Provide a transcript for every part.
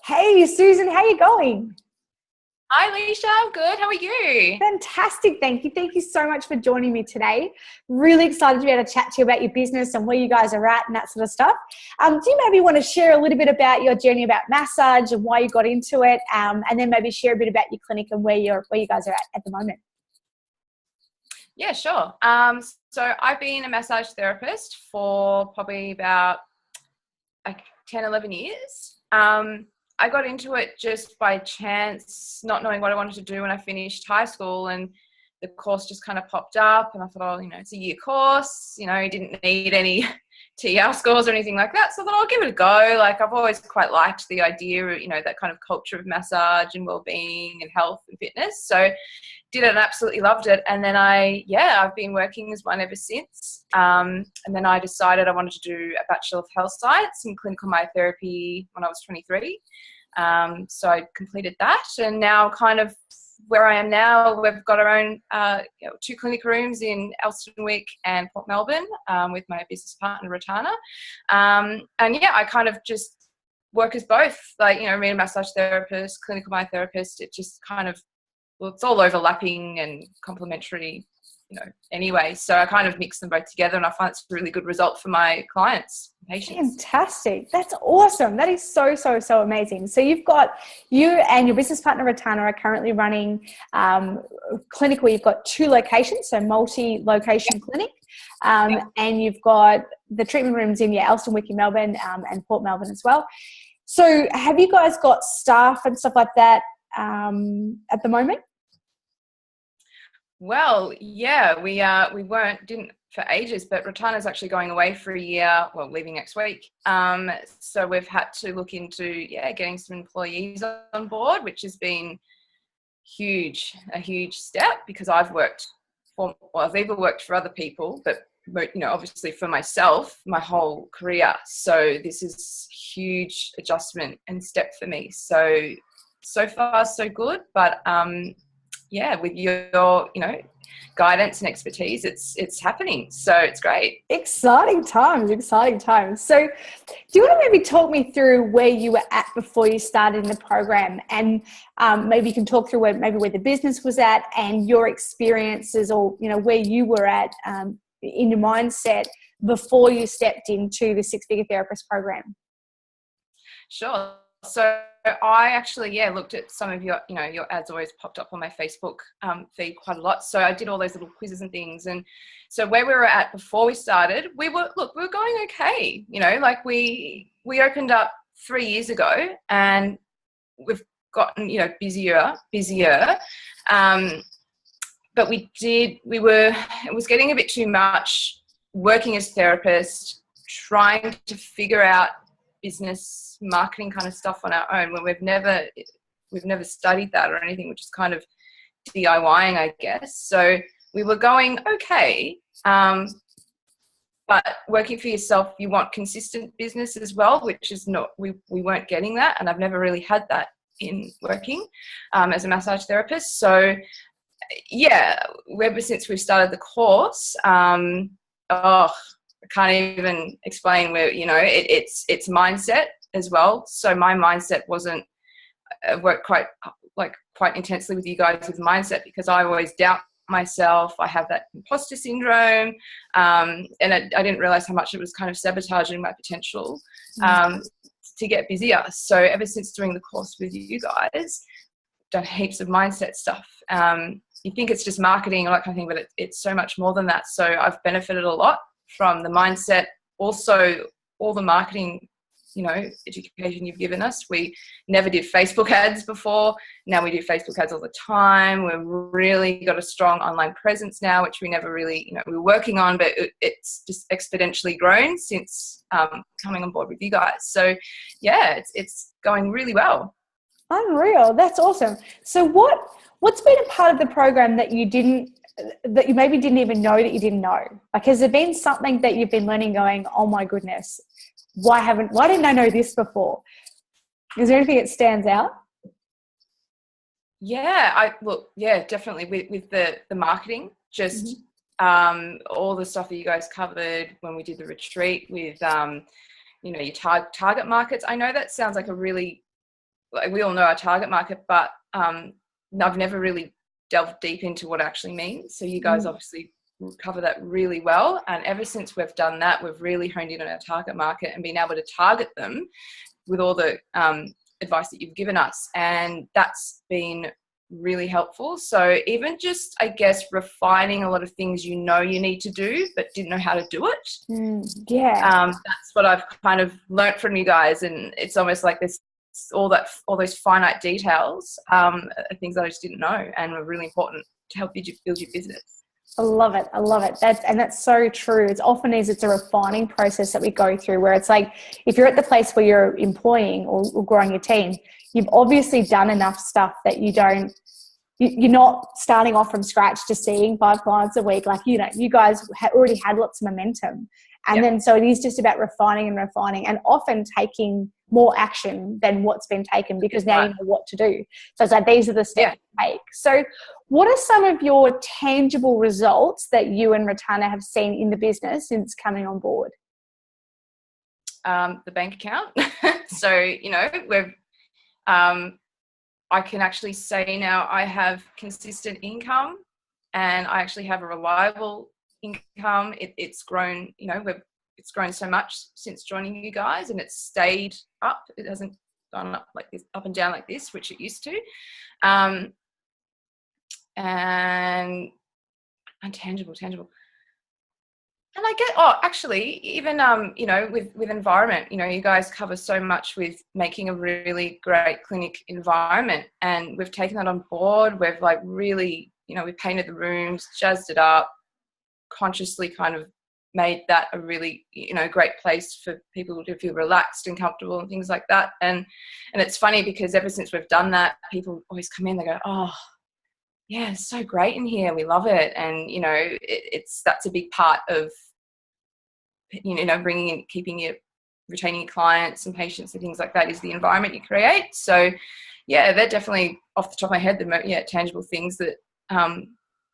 Hey, Susan, how you going? Hi, Alicia. I'm good. How are you? Fantastic, thank you. Thank you so much for joining me today. Really excited to be able to chat to you about your business and where you guys are at and that sort of stuff. Do you maybe want to share a little bit about your journey about massage and why you got into it, and then maybe share a bit about your clinic and where you guys are at the moment? Yeah, sure. So I've been a massage therapist for probably about like 10, 11 years. I got into it just by chance, not knowing what I wanted to do when I finished high school, and the course just kind of popped up, and I thought, oh, it's a year course, didn't need any TR scores or anything like that. So I thought I'll give it a go. Like, I've always quite liked the idea of, that kind of culture of massage and well-being and health and fitness. So did it and absolutely loved it. And then I've been working as one ever since. And then I decided I wanted to do a Bachelor of Health Science in Clinical Myotherapy when I was 23. So I completed that, and now kind of where I am now, we've got our own 2 clinic rooms in Elsternwick and Port Melbourne, with my business partner, Ratana. I kind of just work as both, like, me, a massage therapist, clinical myotherapist. It just kind of, well, it's all overlapping and complementary, anyway. So I kind of mix them both together, and I find it's a really good result for my clients, patients. Fantastic. That's awesome. That is so, so, so amazing. So you and your business partner, Ratana, are currently running clinic where you've got 2 locations, so multi-location clinic. And you've got the treatment rooms in Elsternwick in Melbourne, and Port Melbourne as well. So have you guys got staff and stuff like that at the moment? Well, yeah, we didn't for ages, but Ratana's actually going away for a year, well, leaving next week. So we've had to look into, getting some employees on board, which has been a huge step, because I've either worked for other people, but obviously for myself, my whole career. So this is huge adjustment and step for me. So far so good, but with your guidance and expertise, it's happening. So it's great. Exciting times, exciting times. So do you want to maybe talk me through where you were at before you started in the program, and maybe you can talk through where the business was at and your experiences, or where you were at in your mindset before you stepped into the 6-figure therapist program? Sure. So I actually, looked at some of your ads always popped up on my Facebook feed quite a lot. So I did all those little quizzes and things. And so where we were at before we started, we were going okay. Like we opened up 3 years ago, and we've gotten, busier. But it was getting a bit too much working as therapist, trying to figure out business marketing kind of stuff on our own, when we've never studied that or anything. We're just kind of DIYing, I guess. So we were going okay, but working for yourself, you want consistent business as well, which is not, we weren't getting that, and I've never really had that in working as a massage therapist. So ever since we've started the course, I can't even explain where, it's mindset as well. So my mindset wasn't, worked quite intensely with you guys with mindset, because I always doubt myself. I have that imposter syndrome, and I didn't realize how much it was kind of sabotaging my potential to get busier. So ever since doing the course with you guys, done heaps of mindset stuff. You think it's just marketing or that kind of thing, but it's so much more than that. So I've benefited a lot from the mindset. Also, all the marketing, education you've given us. We never did Facebook ads before. Now we do Facebook ads all the time. We've really got a strong online presence now, which we never really, we were working on, but it's just exponentially grown since coming on board with you guys. So it's going really well. Unreal. That's awesome. So what's been a part of the program that you maybe didn't even know that you didn't know? Like, has there been something that you've been learning going, oh my goodness, why didn't I know this before? Is there anything that stands out? Definitely with the marketing, just all the stuff that you guys covered when we did the retreat with, your target markets. I know that sounds like a really like we all know our target market, but I've never really delved deep into what it actually means. So you guys obviously cover that really well. And ever since we've done that, we've really honed in on our target market and been able to target them with all the advice that you've given us. And that's been really helpful. So even just, I guess, refining a lot of things you need to do, but didn't know how to do it. That's what I've kind of learnt from you guys. And it's almost like this, all those finite details are things that I just didn't know and were really important to help you build your business. I love it. That's so true. It's a refining process that we go through, where it's like, if you're at the place where you're employing or growing your team, you've obviously done enough stuff that you're not starting off from scratch just seeing 5 clients a week. Like, you guys already had lots of momentum. And then, so it is just about refining and often taking more action than what's been taken, because now you know what to do. So it's like, these are the steps to take. So what are some of your tangible results that you and Ratana have seen in the business since coming on board? The bank account. So, we've, I can actually say now I have consistent income, and I actually have a reliable income. It's grown, it's grown so much since joining you guys, and it's stayed up. It hasn't gone up like this, up and down like this, which it used to. And tangible. And I get, actually, even, with environment, you guys cover so much with making a really great clinic environment, and we've taken that on board. We've like really, we painted the rooms, jazzed it up, consciously kind of made that a really, great place for people to feel relaxed and comfortable and things like that. And it's funny because ever since we've done that, people always come in, they go, oh, yeah, it's so great in here. We love it. And, that's a big part of, bringing in, keeping your, retaining your clients and patients and things like that is the environment you create. So yeah, they're definitely off the top of my head, the tangible things that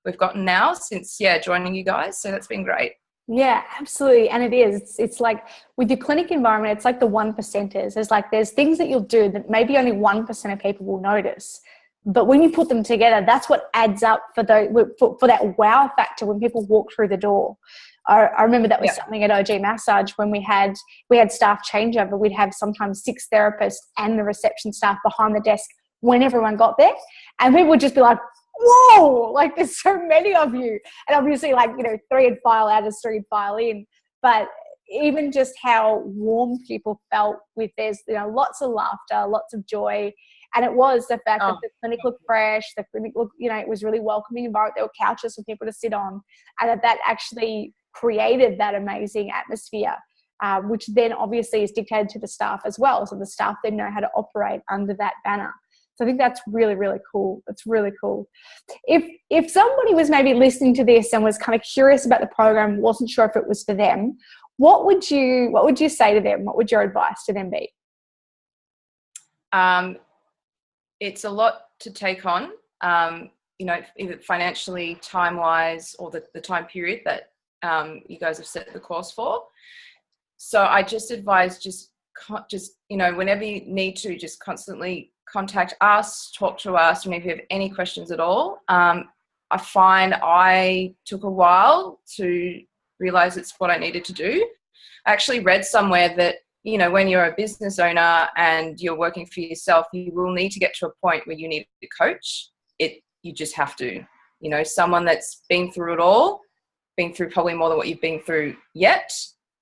we've gotten now since, joining you guys. So that's been great. Yeah, absolutely. And it is. It's like with your clinic environment, it's like the 1%ers. There's things that you'll do that maybe only 1% of people will notice. But when you put them together, that's what adds up for that wow factor when people walk through the door. I remember that was something at OG Massage when we had staff changeover. We'd have sometimes 6 therapists and the reception staff behind the desk when everyone got there. And people would just be like, whoa, like there's so many of you. And obviously 3 would file out as 3 would file in. But even just how warm people felt with there's, lots of laughter, lots of joy. And it was the fact that the clinic looked fresh, the clinic looked, it was really welcoming environment. There were couches for people to sit on, and that actually created that amazing atmosphere, which then obviously is dictated to the staff as well. So the staff then know how to operate under that banner. So I think that's really, really cool. That's really cool. If somebody was maybe listening to this and was kind of curious about the program, wasn't sure if it was for them, what would you say to them? What would your advice to them be? It's a lot to take on, either financially, time-wise, or the time period that you guys have set the course for. So I just advise just whenever you need to, just constantly contact us, talk to us whenever you have any questions at all. I find I took a while to realize it's what I needed to do. I actually read somewhere that, when you're a business owner and you're working for yourself, you will need to get to a point where you need a coach. You just have to, someone that's been through it all, been through probably more than what you've been through yet.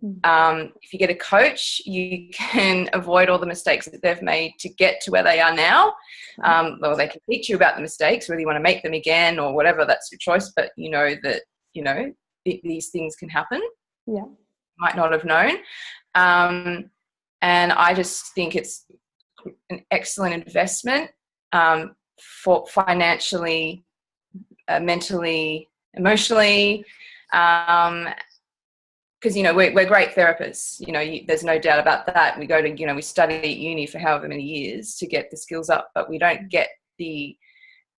If you get a coach, you can avoid all the mistakes that they've made to get to where they are now. Well, they can teach you about the mistakes, whether you want to make them again or whatever, that's your choice. But that, these things can happen. Yeah. Might not have known. And I just think it's an excellent investment for financially, mentally, emotionally, because we're great therapists. There's no doubt about that. We go to we study at uni for however many years to get the skills up, but we don't get the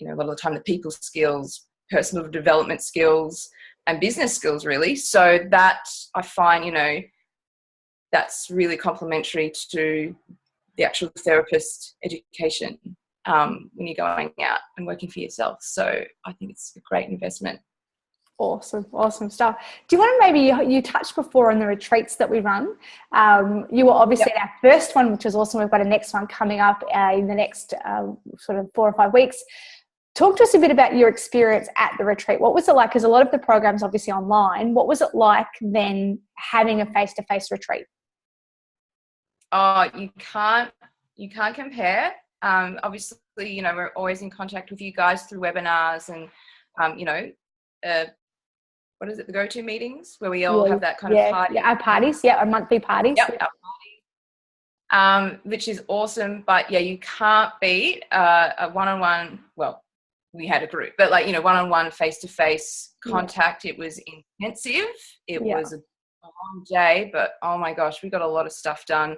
a lot of the time the people skills, personal development skills, and business skills really. So that I find that's really complementary to the actual therapist education when you're going out and working for yourself. So I think it's a great investment. Awesome stuff. Do you want to maybe, you touched before on the retreats that we run. You were obviously at our first one, which was awesome. We've got a next one coming up in the next sort of 4 or 5 weeks. Talk to us a bit about your experience at the retreat. What was it like? Because a lot of the program's obviously online. What was it like then having a face-to-face retreat? Oh, you can't compare. Obviously, we're always in contact with you guys through webinars and, what is it, the go-to meetings where we all have that kind of party. Yeah, our parties. Yeah, our monthly parties. Yep, our parties. Which is awesome. But yeah, you can't beat a one-on-one, well, we had a group, but one-on-one face-to-face contact. It was intensive. It was a long day, but oh my gosh, we got a lot of stuff done.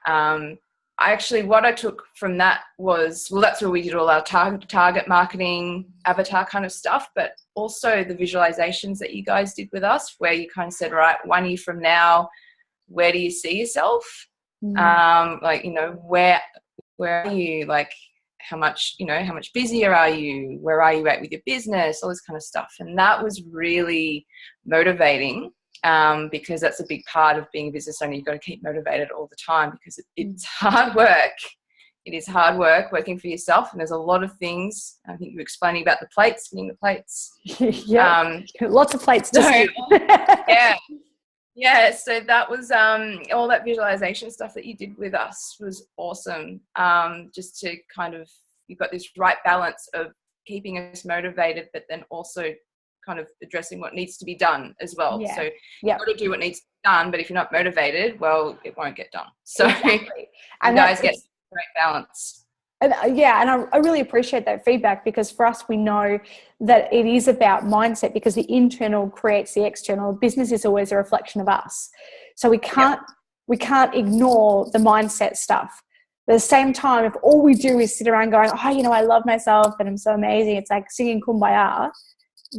What I took from that was, well, that's where we did all our target marketing, avatar kind of stuff, but also the visualizations that you guys did with us, where you kind of said, right, 1 year from now, where do you see yourself? Where are you? Like, how much busier are you? Where are you at with your business? All this kind of stuff. And that was really motivating. Because that's a big part of being a business owner. You've got to keep motivated all the time because it's hard work. It is hard work working for yourself, and there's a lot of things. I think you were explaining about the plates, spinning the plates. Lots of plates to spin. Yeah. So that was all that visualization stuff that you did with us was awesome. Just to kind of, you've got this right balance of keeping us motivated, but then also kind of addressing what needs to be done as well. So you've got to do what needs to be done, but if you're not motivated, well, it won't get done. So and you guys get great balance. And I really appreciate that feedback, because for us, we know that it is about mindset, because the internal creates the external. Business is always a reflection of us. So we can't ignore the mindset stuff. But at the same time, if all we do is sit around going, I love myself and I'm so amazing, it's like singing Kumbaya,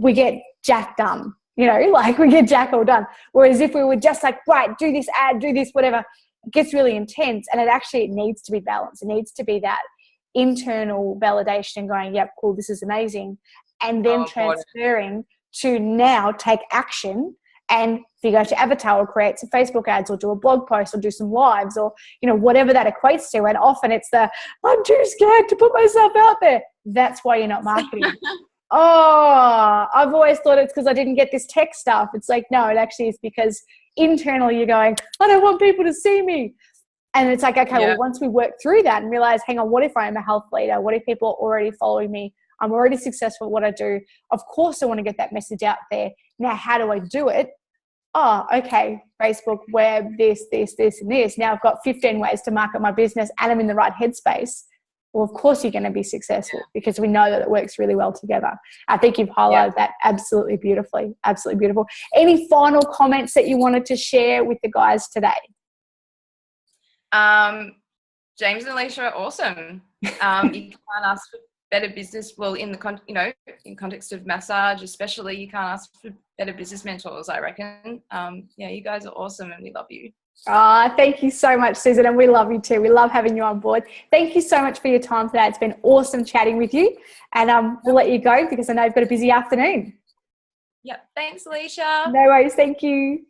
we get jack done, we get jack all done. Whereas if we were just like, right, do this ad, do this, whatever, it gets really intense. And it needs to be balanced. It needs to be that internal validation and going, yep, cool, this is amazing. And then transferring to now take action. And if you go to Avatar or create some Facebook ads or do a blog post or do some lives or, whatever that equates to. And often it's I'm too scared to put myself out there. That's why you're not marketing. I've always thought it's because I didn't get this tech stuff. It's like, no, it actually is because internally you're going, I don't want people to see me. And it's like, okay, well, once we work through that and realize, hang on, what if I am a health leader? What if people are already following me? I'm already successful at what I do. Of course I want to get that message out there. Now, how do I do it? Okay, Facebook, web, this, and this. Now I've got 15 ways to market my business and I'm in the right headspace. Well, of course you're going to be successful because we know that it works really well together. I think you've highlighted that absolutely beautifully. Absolutely beautiful. Any final comments that you wanted to share with the guys today? James and Alicia are awesome. You can't ask for better business. Well, in in context of massage, especially, you can't ask for better business mentors, I reckon. You guys are awesome and we love you. Thank you so much, Susan, and we love you too. We love having you on board. Thank you so much for your time today. It's been awesome chatting with you, and we'll let you go because I know you've got a busy afternoon. Yep. Thanks, Alicia. No worries. Thank you.